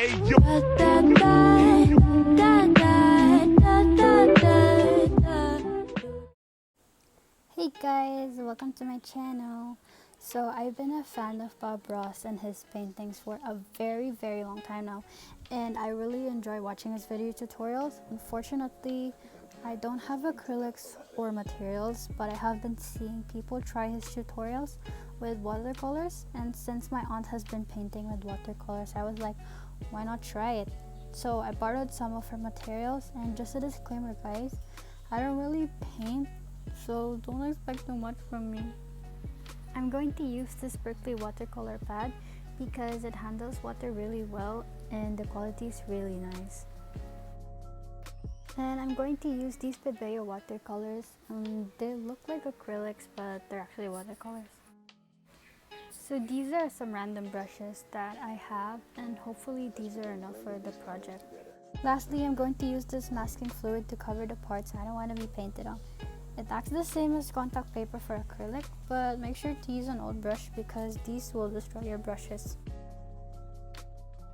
Hey guys, welcome to my channel. So I've been a fan of Bob Ross and his paintings for a very long time now, and I really enjoy watching his video tutorials. Unfortunately, I don't have acrylics or materials, but I have been seeing people try his tutorials with watercolors, and since my aunt has been painting with watercolors, I was like, why not try it? So I borrowed some of her materials, and just a disclaimer guys, I don't really paint, so don't expect too much from me. I'm going to use this Berkeley watercolor pad because it handles water really well and the quality is really nice. And I'm going to use these Pebeo watercolors. They look like acrylics, but they're actually watercolors. So these are some random brushes that I have, and hopefully these are enough for the project. Lastly, I'm going to use this masking fluid to cover the parts I don't want to be painted on. It acts the same as contact paper for acrylic, but make sure to use an old brush because these will destroy your brushes.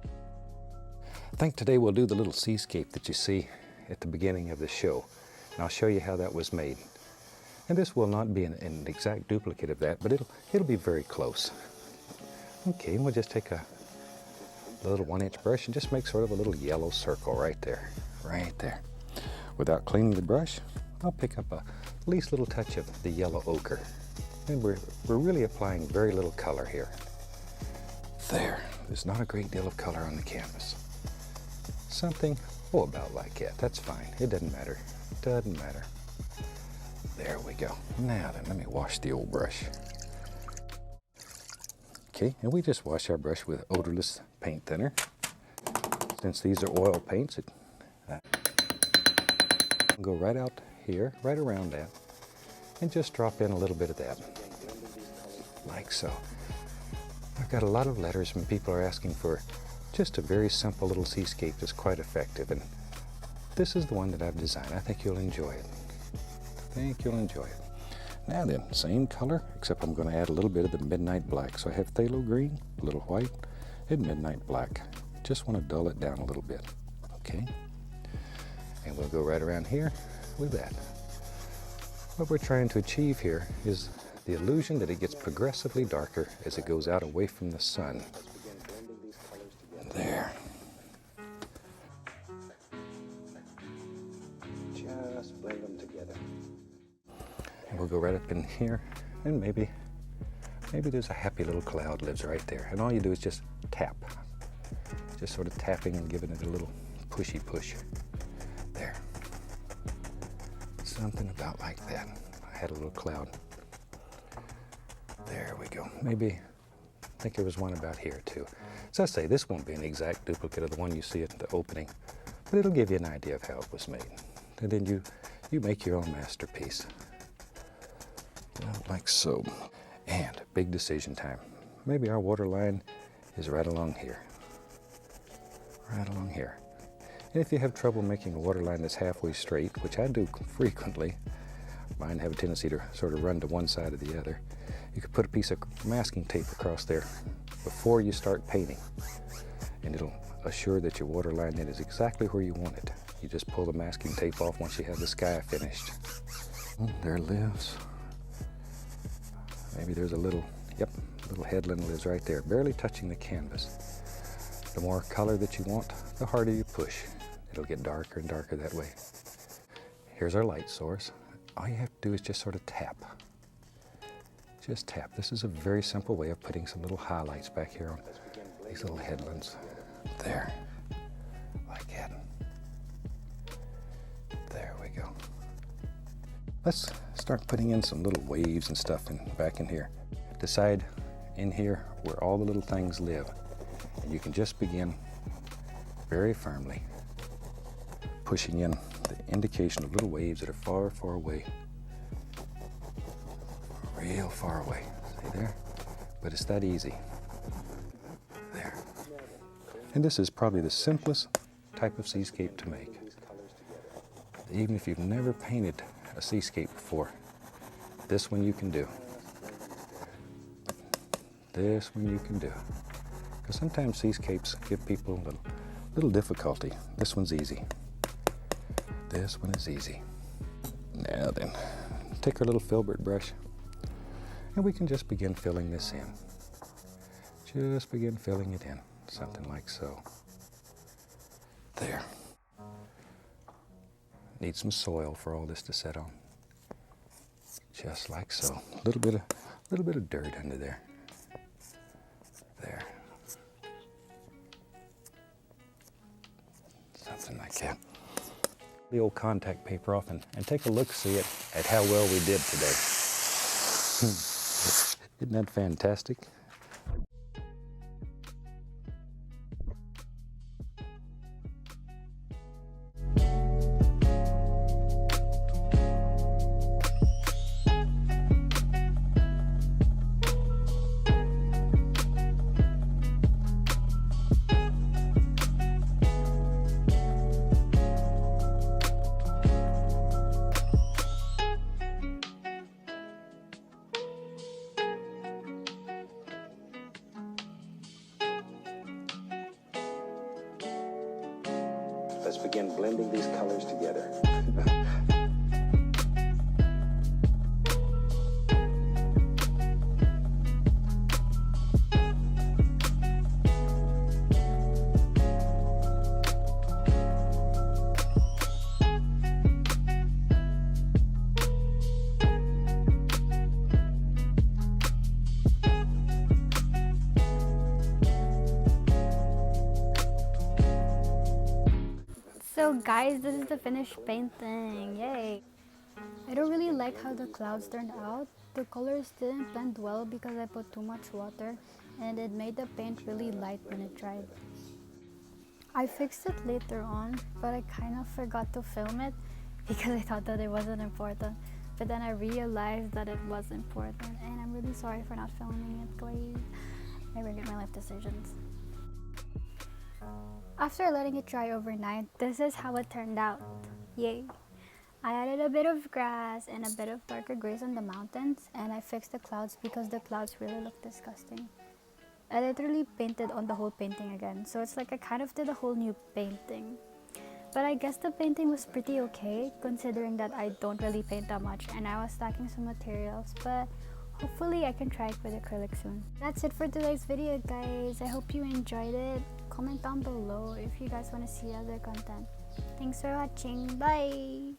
I think today we'll do the little seascape that you see at the beginning of the show. And I'll show you how that was made. And this will not be an exact duplicate of that, but it'll be very close. Okay, we'll just take a little 1-inch brush and just make sort of a little yellow circle right there. Without cleaning the brush, I'll pick up a least little touch of the yellow ochre. And we're really applying very little color here. There's not a great deal of color on the canvas. Something, about like that. That's fine. It doesn't matter. There we go. Now then, let me wash the old brush. Okay, and we just wash our brush with odorless paint thinner. Since these are oil paints, go right out here, right around that, and just drop in a little bit of that, like so. I've got a lot of letters when people are asking for just a very simple little seascape that's quite effective, and this is the one that I've designed. I think you'll enjoy it. Now then, same color, except I'm going to add a little bit of the midnight black. So I have phthalo green, a little white, and midnight black. Just want to dull it down a little bit, okay? And we'll go right around here with that. What we're trying to achieve here is the illusion that it gets progressively darker as it goes out away from the sun. There. Just blend them together. And we'll go right up in here, and maybe there's a happy little cloud lives right there. And all you do is just tap. Just sort of tapping and giving it a little pushy push. There. Something about like that. I had a little cloud. There we go. Maybe, I think there was one about here too. So I say this won't be an exact duplicate of the one you see at the opening, but it'll give you an idea of how it was made. And then you make your own masterpiece. Like so. And big decision time. Maybe our water line is right along here. And if you have trouble making a water line that's halfway straight, which I do frequently, mine have a tendency to sort of run to one side or the other, you could put a piece of masking tape across there before you start painting, and it'll assure that your water line is exactly where you want it. You just pull the masking tape off once you have the sky finished. There it lives. Maybe there's a little headland lives right there, barely touching the canvas. The more color that you want, the harder you push. It'll get darker and darker that way. Here's our light source. All you have to do is just sort of tap. Just tap. This is a very simple way of putting some little highlights back here on these little headlands. There. Like that. There we go. Let's start putting in some little waves and stuff back in here. Decide in here where all the little things live. And you can just begin very firmly pushing in the indication of little waves that are far away. Real far away. See there? But it's that easy. There. And this is probably the simplest type of seascape to make. Even if you've never painted a seascape before, this one you can do. This one you can do. because sometimes seascapes give people a little difficulty. This one's easy. This one is easy. Now then, take our little filbert brush, and we can just begin filling this in. Just begin filling it in, something like so. There. Need some soil for all this to set on. Just like so. A little bit of dirt under there. There. Something like that. The old contact paper off and take a look see at how well we did today. Isn't that fantastic? Let's begin blending these colors together. So guys, this is the finished painting. Yay! I don't really like how the clouds turned out. The colors didn't blend well because I put too much water and it made the paint really light when it dried. I fixed it later on, but I kind of forgot to film it because I thought that it wasn't important. But then I realized that it was important, and I'm really sorry for not filming it, guys. I regret my life decisions. After letting it dry overnight, this is how it turned out. Yay! I added a bit of grass and a bit of darker grays on the mountains, and I fixed the clouds because the clouds really look disgusting. I literally painted on the whole painting again, so it's like I kind of did a whole new painting. But I guess the painting was pretty okay, considering that I don't really paint that much and I was lacking some materials, but hopefully I can try it with acrylic soon. That's it for today's video, guys. I hope you enjoyed it. Comment down below if you guys want to see other content. Thanks for watching. Bye!